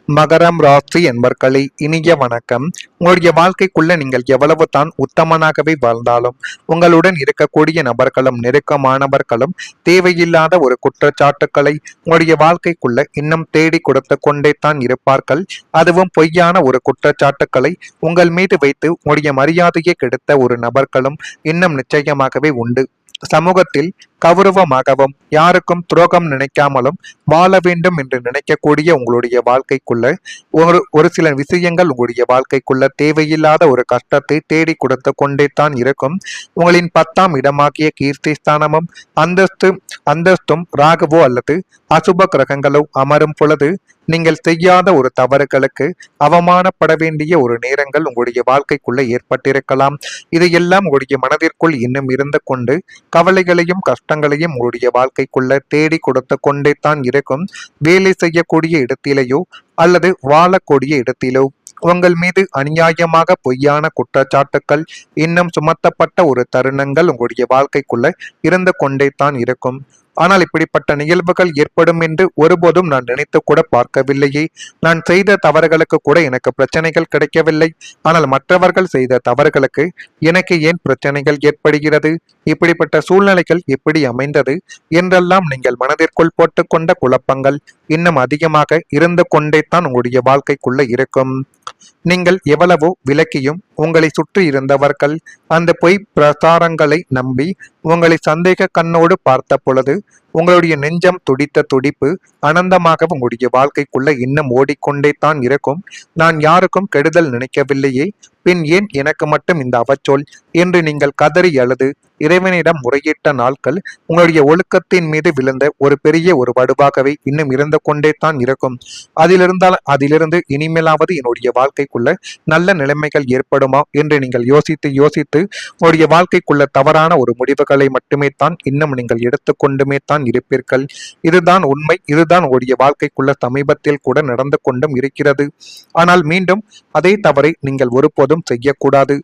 மகரம் ராசி என்பர்களே, இனிய வணக்கம். உங்களுடைய வாழ்க்கைக்குள்ள நீங்கள் எவ்வளவு தான் உத்தமனாகவே வாழ்ந்தாலும் உங்களுடன் இருக்கக்கூடிய நபர்களும் நெருக்கமானவர்களும் தேவையில்லாத ஒரு குற்றச்சாட்டுக்களை உங்களுடைய வாழ்க்கைக்குள்ள இன்னும் தேடி கொடுத்து கொண்டே தான் இருப்பார்கள். அதுவும் பொய்யான ஒரு குற்றச்சாட்டுக்களை உங்கள் மீது வைத்து உங்களுடைய மரியாதையை கெடுத்த ஒரு நபர்களும் இன்னும் நிச்சயமாகவே உண்டு. சமூகத்தில் கௌரவமாகவும் யாருக்கும் துரோகம் நினைக்காமலும் வாழ வேண்டும் என்று நினைக்கக்கூடிய உங்களுடைய வாழ்க்கைக்குள்ள ஒரு சில விஷயங்கள் உங்களுடைய வாழ்க்கைக்குள்ள தேவையில்லாத ஒரு கஷ்டத்தை தேடி கொடுத்து கொண்டே தான் இருக்கும். உங்களின் 10ஆம் இடமாகிய கீர்த்தி ஸ்தானமும் அந்தஸ்தும் ராகவோ அல்லது அசுப கிரகங்களோ அமரும் பொழுது நீங்கள் செய்யாத ஒரு தவறுகளுக்கு அவமானப்பட வேண்டிய ஒரு நேரங்கள் உங்களுடைய வாழ்க்கைக்குள்ள ஏற்பட்டிருக்கலாம். இதையெல்லாம் உங்களுடைய மனதிற்குள் இன்னும் இருந்து கொண்டு கவலைகளையும் கஷ்டங்களையும் உங்களுடைய வாழ்க்கைக்குள்ள தேடி கொடுத்து கொண்டே தான் இருக்கும். வேலை செய்யக்கூடிய இடத்திலேயோ அல்லது வாழக்கூடிய இடத்திலோ உங்கள் மீது அநியாயமாக பொய்யான குற்றச்சாட்டுக்கள் இன்னும் சுமத்தப்பட்ட ஒரு தருணங்கள் உங்களுடைய வாழ்க்கைக்குள்ள இருந்து கொண்டே தான் இருக்கும். ஆனால் இப்படிப்பட்ட நிகழ்வுகள் ஏற்படும் என்று ஒருபோதும் நான் நினைத்து கூட பார்க்கவில்லையே. நான் செய்த தவறுகளுக்கு கூட எனக்கு பிரச்சனைகள் கிடைக்கவில்லை. ஆனால் மற்றவர்கள் செய்த தவறுகளுக்கு எனக்கு ஏன் பிரச்சனைகள் ஏற்படுகிறது? இப்படிப்பட்ட சூழ்நிலைகள் எப்படி அமைந்தது என்றெல்லாம் நீங்கள் மனதிற்குள் போட்டுக்கொண்ட குழப்பங்கள் இன்னும் அதிகமாக இருந்து கொண்டே தான் உங்களுடைய வாழ்க்கைக்குள்ள இருக்கும். நீங்கள் எவ்வளவோ விலக்கியும் உங்களை சுற்றி இருந்தவர்கள் அந்த பொய் பிரசாரங்களை நம்பி உங்களை சந்தேக கண்ணோடு பார்த்த பொழுது உங்களுடைய நெஞ்சம் துடித்த துடிப்பு அனந்தமாக உங்களுடைய வாழ்க்கைக்குள்ள இன்னும் ஓடிக்கொண்டே தான் இருக்கும். நான் யாருக்கும் கெடுதல் நினைக்கவில்லையே, பின் ஏன் எனக்கு மட்டும் இந்த அவச்சொல் என்று நீங்கள் கதறி அழுது இறைவனிடம் முறையிட்ட நாட்கள் உங்களுடைய ஒழுக்கத்தின் மீது விழுந்த ஒரு பெரிய ஒரு வடுவாகவே இன்னும் இருந்து கொண்டே தான் இருக்கும். அதிலிருந்து இனிமேலாவது என்னுடைய வாழ்க்கைக்குள்ள நல்ல நிலைமைகள் ஏற்படுமா என்று நீங்கள் யோசித்து உங்களுடைய வாழ்க்கைக்குள்ள தவறான ஒரு முடிவுகளை மட்டுமே தான் இன்னும் நீங்கள் எடுத்துக்கொண்டுமே தான் இருப்பீர்கள். இதுதான் உண்மை. இதுதான் உங்களுடைய வாழ்க்கைக்குள்ள சமீபத்தில் கூட நடந்து கொண்டும் இருக்கிறது. ஆனால் மீண்டும் அதே தவறை நீங்கள் ஒருபோதும் செய்யக்கூடாது.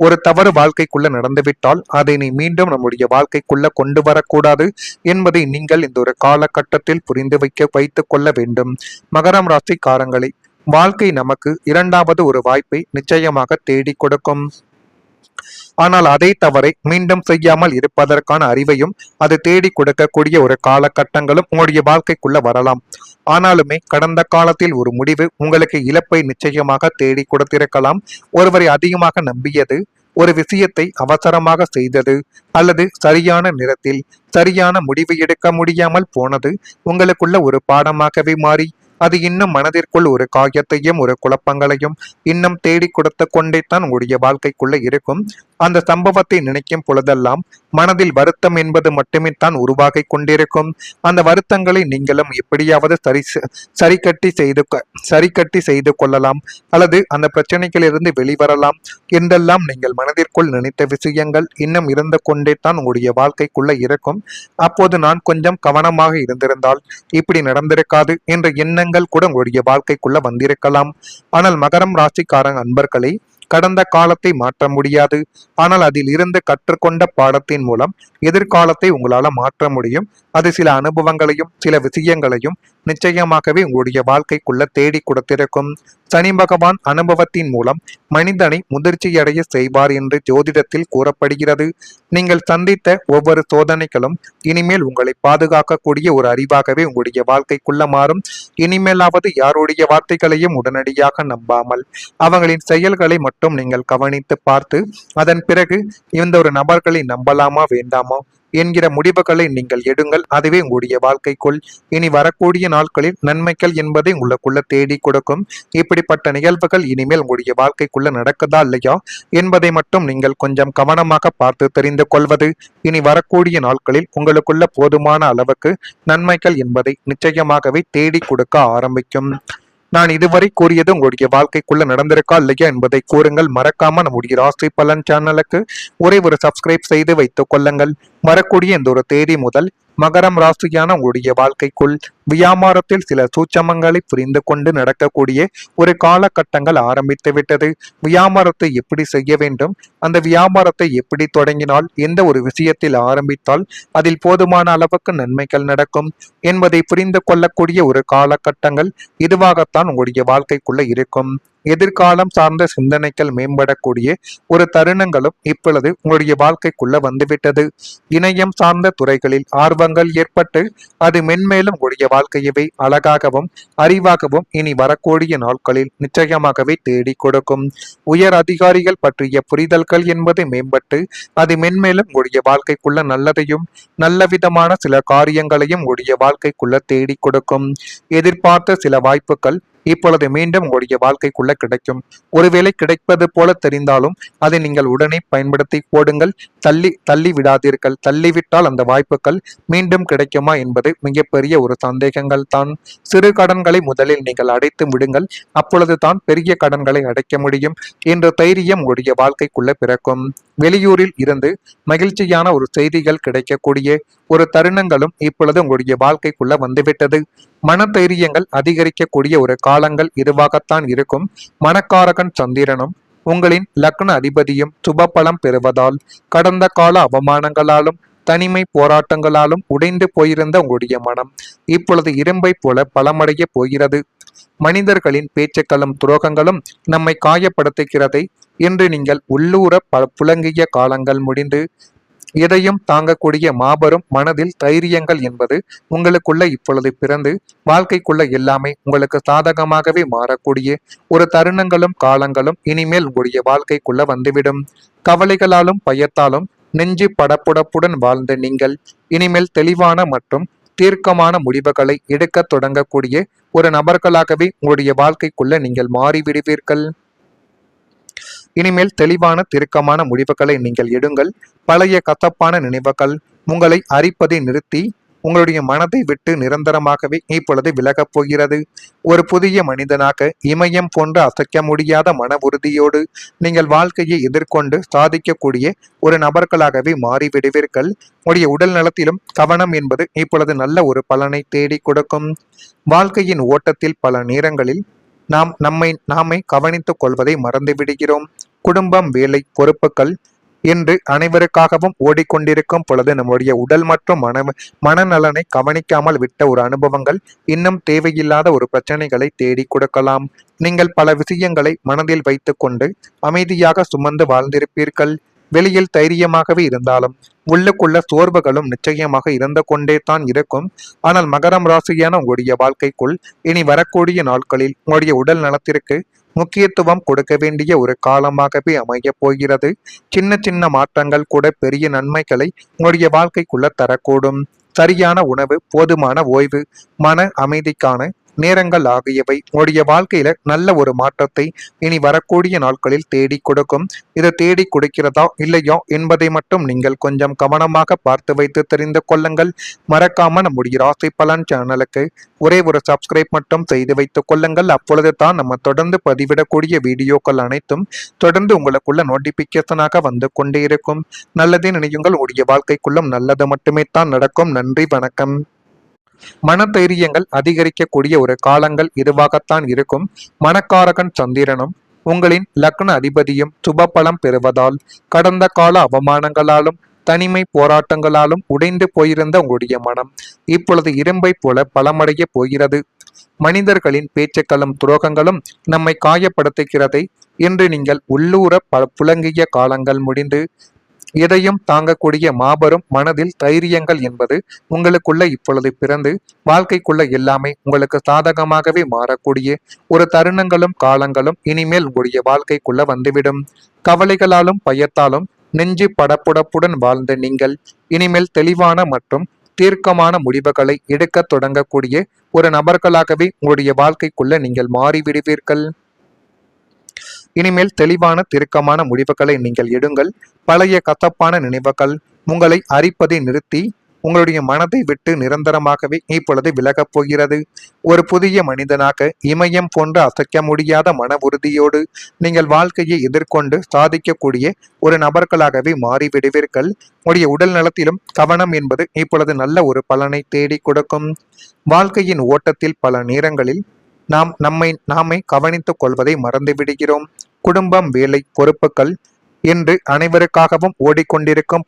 ஒரு தவறு வாழ்க்கைக்குள்ள நடந்துவிட்டால் அதை நீ மீண்டும் நம்முடைய வாழ்க்கைக்குள்ள கொண்டு வரக்கூடாது என்பதை நீங்கள் இந்த ஒரு காலகட்டத்தில் புரிந்து வைத்துக் கொள்ள வேண்டும். மகரம் ராசிக்காரங்களை, வாழ்க்கை நமக்கு இரண்டாவது ஒரு வாய்ப்பை நிச்சயமாக தேடி கொடுக்கும். ஆனால் அதே தவறை மீண்டும் செய்யாமல் இருப்பதற்கான அறிவையும் அது தேடி கொடுக்கக்கூடிய ஒரு காலகட்டங்களும் உங்களுடைய வாழ்க்கைக்குள்ள வரலாம். ஆனாலுமே கடந்த காலத்தில் ஒரு முடிவு உங்களுக்கு இழப்பை நிச்சயமாக தேடி கொடுத்திருக்கலாம். ஒருவரை அதிகமாக நம்பியது, ஒரு விஷயத்தை அவசரமாக செய்தது, அல்லது சரியான நேரத்தில் சரியான முடிவு எடுக்க முடியாமல் போனது உங்களுக்குள்ள ஒரு பாடமாகவே மாறி அது இன்னும் மனதிற்குள் ஒரு காயத்தையும் ஒரு குழப்பங்களையும் இன்னும் தேடி கொடுத்து கொண்டே தான் உங்களுடைய வாழ்க்கைக்குள்ள இருக்கும். அந்த சம்பவத்தை நினைக்கும் பொழுதெல்லாம் மனதில் வருத்தம் என்பது மட்டுமே தான் உருவாகி கொண்டிருக்கும். அந்த வருத்தங்களை நீங்களும் எப்படியாவது சரி கட்டி செய்து கொள்ளலாம், அல்லது அந்த பிரச்சனைகளிலிருந்து வெளிவரலாம் என்றெல்லாம் நீங்கள் மனதிற்குள் நினைத்த விஷயங்கள் இன்னும் இருந்து கொண்டே தான் உங்களுடைய வாழ்க்கைக்குள்ள இருக்கும். அப்போது நான் கொஞ்சம் கவனமாக இருந்திருந்தால் இப்படி நடந்திருக்காது என்ற எண்ணங்கள் கூட உங்களுடைய வாழ்க்கைக்குள்ள வந்திருக்கலாம். ஆனால் மகரம் ராசிக்காரன் அன்பர்களே, கடந்த காலத்தை மாற்ற முடியாது. ஆனால் அதில் இருந்து கற்றுக்கொண்ட பாடத்தின் மூலம் எதிர்காலத்தை உங்களால மாற்ற முடியும். அது சில அனுபவங்களையும் சில விஷயங்களையும் நிச்சயமாகவே உங்களுடைய வாழ்க்கைக்குள்ள தேடி கொடுத்திருக்கும். சனி பகவான் அனுபவத்தின் மூலம் மனிதனை முதிர்ச்சியடைய செய்வார் என்று ஜோதிடத்தில் கூறப்படுகிறது. நீங்கள் சந்தித்த ஒவ்வொரு சோதனைகளும் இனிமேல் உங்களை பாதுகாக்கக்கூடிய ஒரு அறிவாகவே உங்களுடைய வாழ்க்கைக்குள்ள மாறும். இனிமேலாவது யாருடைய வார்த்தைகளையும் உடனடியாக நம்பாமல் அவங்களின் செயல்களை மட்டும் நீங்கள் கவனித்து பார்த்து அதன் பிறகு இந்த ஒரு நபர்களை நம்பலாமா வேண்டாமா என்கிற முடிவுகளை நீங்கள் எடுங்கள். அதுவே உங்களுடைய வாழ்க்கைக்குள் இனி வரக்கூடிய நாட்களில் நன்மைகள் என்பதை உங்களுக்குள்ள தேடி கொடுக்கும். இப்படிப்பட்ட நிகழ்வுகள் இனிமேல் உங்களுடைய வாழ்க்கைக்குள்ள நடக்குதா இல்லையா என்பதை மட்டும் நீங்கள் கொஞ்சம் கவனமாக பார்த்து தெரிந்து கொள்வது இனி வரக்கூடிய நாட்களில் உங்களுக்குள்ள போதுமான அளவுக்கு நன்மைகள் என்பதை நிச்சயமாகவே தேடி கொடுக்க ஆரம்பிக்கும். நான் இதுவரை கூறியது உங்களுடைய வாழ்க்கைக்குள்ள நடந்திருக்கா இல்லையா என்பதை கூறுங்கள். மறக்காம நம்முடைய ராசி பலன் சேனலுக்கு ஒரே ஒரு சப்ஸ்கிரைப் செய்து வைத்துக் கொள்ளுங்கள். வரக்கூடிய இந்த ஒரு தேதி முதல் மகரம் ராசியான உங்களுடைய வாழ்க்கைக்குள் வியாபாரத்தில் சில சூட்சமங்களை புரிந்து கொண்டு நடக்கக்கூடிய ஒரு காலகட்டங்கள் ஆரம்பித்து விட்டது. வியாபாரத்தை எப்படி செய்ய வேண்டும், அந்த வியாபாரத்தை எப்படி தொடங்கினால், எந்த ஒரு விஷயத்தில் ஆரம்பித்தால் அதில் போதுமான அளவுக்கு நன்மைகள் நடக்கும் என்பதை புரிந்து கொள்ளக்கூடிய ஒரு காலகட்டங்கள் இதுவாகத்தான் உங்களுடைய வாழ்க்கைக்குள்ள இருக்கும். எதிர்காலம் சார்ந்த சிந்தனைகள் மேம்படக்கூடிய ஒரு தருணங்களும் இப்பொழுது உங்களுடைய வாழ்க்கைக்குள்ள வந்துவிட்டது. இணையம் சார்ந்த துறைகளில் ஆர்வங்கள் ஏற்பட்டு அது மென்மேலும் உங்களுடைய வாழ்க்கையவே அழகாகவும் அறிவாகவும் இனி வரக்கூடிய நாட்களில் நிச்சயமாகவே தேடி கொடுக்கும். உயர் அதிகாரிகள் பற்றிய புரிதல்கள் என்பது மேம்பட்டு அது மென்மேலும் உங்களுடைய வாழ்க்கைக்குள்ள நல்லதையும் நல்ல விதமான சில காரியங்களையும் உங்களுடைய வாழ்க்கைக்குள்ள தேடி கொடுக்கும். எதிர்பார்த்த சில வாய்ப்புகள் இப்பொழுது மீண்டும் உங்களுடைய வாழ்க்கைக்குள்ள கிடைக்கும். ஒருவேளை கிடைப்பது போல தெரிந்தாலும் அதை நீங்கள் உடனே பயன்படுத்தி போடுங்கள். தள்ளி விடாதீர்கள். தள்ளிவிட்டால் அந்த வாய்ப்புகள் மீண்டும் கிடைக்குமா என்பது மிகப்பெரிய ஒரு சந்தேகங்கள் தான். சிறு கடன்களை முதலில் நீங்கள் அடைத்து விடுங்கள். அப்பொழுது தான் பெரிய கடன்களை அடைக்க முடியும் என்ற தைரியம் உங்களுடைய வாழ்க்கைக்குள்ள பிறக்கும். வெளியூரில் இருந்து மகிழ்ச்சியான ஒரு செய்திகள் கிடைக்கக்கூடிய ஒரு தருணங்களும் இப்பொழுது உங்களுடைய வாழ்க்கைக்குள்ள வந்துவிட்டது. மன தைரியங்கள் அதிகரிக்கக்கூடிய ஒரு காலங்கள் இதுவாகத்தான் இருக்கும். மனக்காரகன் சந்திரனும் உங்களின் லக்ன அதிபதியும் சுப பலம் பெறுவதால் கடந்த கால அவமானங்களாலும் தனிமை போராட்டங்களாலும் உடைந்து போயிருந்த உங்களுடைய மனம் இப்பொழுது இரும்பை போல பலமடைய போகிறது. மனிதர்களின் பேச்சுக்களும் துரோகங்களும் நம்மை காயப்படுத்துகிறதை என்று நீங்கள் உள்ளூர புலங்கிய காலங்கள் முடிந்து எதையும் தாங்கக்கூடிய மாபெரும் மனதில் தைரியங்கள் என்பது உங்களுக்குள்ள இப்பொழுது பிறந்து வாழ்க்கைக்குள்ள எல்லாமே உங்களுக்கு சாதகமாகவே மாறக்கூடிய ஒரு தருணங்களும் காலங்களும் இனிமேல் உங்களுடைய வாழ்க்கைக்குள்ள வந்துவிடும். கவலைகளாலும் பயத்தாலும் நெஞ்சு படப்புடப்புடன் வாழ்ந்த நீங்கள் இனிமேல் தெளிவான மற்றும் தீர்க்கமான முடிவுகளை எடுக்க தொடங்கக்கூடிய ஒரு நபர்களாகவே உங்களுடைய வாழ்க்கைக்குள்ள நீங்கள் மாறிவிடுவீர்கள். இனிமேல் தெளிவான தீர்க்கமான முடிவுகளை நீங்கள் எடுங்கள். பழைய கசப்பான நினைவுகள் உங்களை அரிப்பதை நிறுத்தி உங்களுடைய மனதை விட்டு நிரந்தரமாகவே இப்பொழுது விலகப் போகிறது. ஒரு புதிய மனிதனாக இமயம் போன்று அசைக்க முடியாத மன உறுதியோடு நீங்கள் வாழ்க்கையை எதிர்கொண்டு சாதிக்கக்கூடிய ஒரு நபர்களாகவே மாறிவிடுவீர்கள். உங்களுடைய உடல் நலத்திலும் கவனம் என்பது இப்பொழுது நல்ல ஒரு பலனை தேடி கொடுக்கும். வாழ்க்கையின் ஓட்டத்தில் பல நேரங்களில் நாம் நாமே கவனித்துக் கொள்வதை மறந்து விடுகிறோம். குடும்பம், வேலை, பொறுப்புகள் என்று அனைவருக்காகவும் ஓடிக்கொண்டிருக்கும் பொழுது நம்முடைய உடல் மற்றும் மனநலனை கவனிக்காமல் விட்ட ஒரு அனுபவங்கள் இன்னும் தேவையில்லாத ஒரு பிரச்சனைகளை தேடி கொடுக்கலாம். நீங்கள் பல விஷயங்களை மனதில் வைத்துக் கொண்டு அமைதியாக சுமந்து வாழ்ந்திருப்பீர்கள். வெளியில் தைரியமாகவே இருந்தாலும் உள்ளுக்குள்ள சோர்வுகளும் நிச்சயமாக இருந்து கொண்டே தான் இருக்கும். ஆனால் மகரம் ராசியான உங்களுடைய வாழ்க்கைக்குள் இனி வரக்கூடிய நாட்களில் உங்களுடைய உடல் நலத்திற்கு முக்கியத்துவம் கொடுக்க வேண்டிய ஒரு காலமாகவே அமைய போகிறது. சின்ன சின்ன மாற்றங்கள் கூட பெரிய நன்மைகளை உங்களுடைய வாழ்க்கைக்குள்ள தரக்கூடும். சரியான உணவு, போதுமான ஓய்வு, மன அமைதிக்கான நேரங்கள் ஆகியவை உங்களுடைய வாழ்க்கையில நல்ல ஒரு மாற்றத்தை இனி வரக்கூடிய நாட்களில் தேடி கொடுக்கும். இதை தேடி கொடுக்கிறதா இல்லையோ என்பதை மட்டும் நீங்கள் கொஞ்சம் கவனமாக பார்த்து வைத்து தெரிந்து கொள்ளுங்கள். மறக்காம நம்முடைய ராசி பலன் சேனலுக்கு ஒரே ஒரு சப்ஸ்கிரைப் மட்டும் செய்து வைத்துக் கொள்ளுங்கள். அப்பொழுது தான் நம்ம தொடர்ந்து பதிவிடக்கூடிய வீடியோக்கள் அனைத்தும் தொடர்ந்து உங்களுக்குள்ள நோட்டிபிகேஷனாக வந்து கொண்டே இருக்கும். நல்லதே நினையுங்கள். உடைய வாழ்க்கைக்குள்ளும் நல்லது மட்டுமே தான் நடக்கும். நன்றி, வணக்கம். மன தைரியங்கள் அதிகரிக்கக்கூடிய ஒரு காலங்கள் இதுவாகத்தான் இருக்கும். மனக்காரகன் சந்திரனும் உங்களின் லக்ன அதிபதியும் சுப பலம் பெறுவதால் கடந்த கால அவமானங்களாலும் தனிமை போராட்டங்களாலும் உடைந்து போயிருந்த உங்களுடைய மனம் இப்பொழுது இரும்பை போல பலமடைய போகிறது. மனிதர்களின் பேச்சுக்களும் துரோகங்களும் நம்மை காயப்படுத்துகிறதை என்று நீங்கள் உள்ளூர புலங்கிய காலங்கள் முடிந்து எதையும் தாங்கக்கூடிய மாபெரும் மனதில் தைரியங்கள் என்பது உங்களுக்குள்ள இப்பொழுது பிறந்து வாழ்க்கைக்குள்ள எல்லாமே உங்களுக்கு சாதகமாகவே மாறக்கூடிய ஒரு தருணங்களும் காலங்களும் இனிமேல் உங்களுடைய வாழ்க்கைக்குள்ள வந்துவிடும். கவலைகளாலும் பயத்தாலும் நெஞ்சு படப்புடப்புடன் வாழ்ந்த நீங்கள் இனிமேல் தெளிவான மற்றும் தீர்க்கமான முடிவுகளை எடுக்க தொடங்கக்கூடிய ஒரு நபர்களாகவே உங்களுடைய வாழ்க்கைக்குள்ள நீங்கள் மாறிவிடுவீர்கள். இனிமேல் தெளிவான தீர்க்கமான முடிவுகளை நீங்கள் எடுங்கள். பழைய கசப்பான நினைவுகள் உங்களை அரிப்பதை நிறுத்தி உங்களுடைய மனதை விட்டு நிரந்தரமாகவே இப்பொழுது விலகப் போகிறது. ஒரு புதிய மனிதனாக இமயம் போன்று அசைக்க முடியாத மன உறுதியோடு நீங்கள் வாழ்க்கையை எதிர்கொண்டு சாதிக்கக்கூடிய ஒரு நபர்களாகவே மாறிவிடுவீர்கள். உங்களுடைய உடல் நலத்திலும் கவனம் என்பது இப்பொழுது நல்ல ஒரு பலனை தேடி கொடுக்கும். வாழ்க்கையின் ஓட்டத்தில் பல நேரங்களில் நாம் நாமே கவனித்துக் கொள்வதை மறந்து விடுகிறோம். குடும்பம், வேலை, பொறுப்புகள் என்று அனைவருக்காகவும் ஓடிக்கொண்டிருக்கும்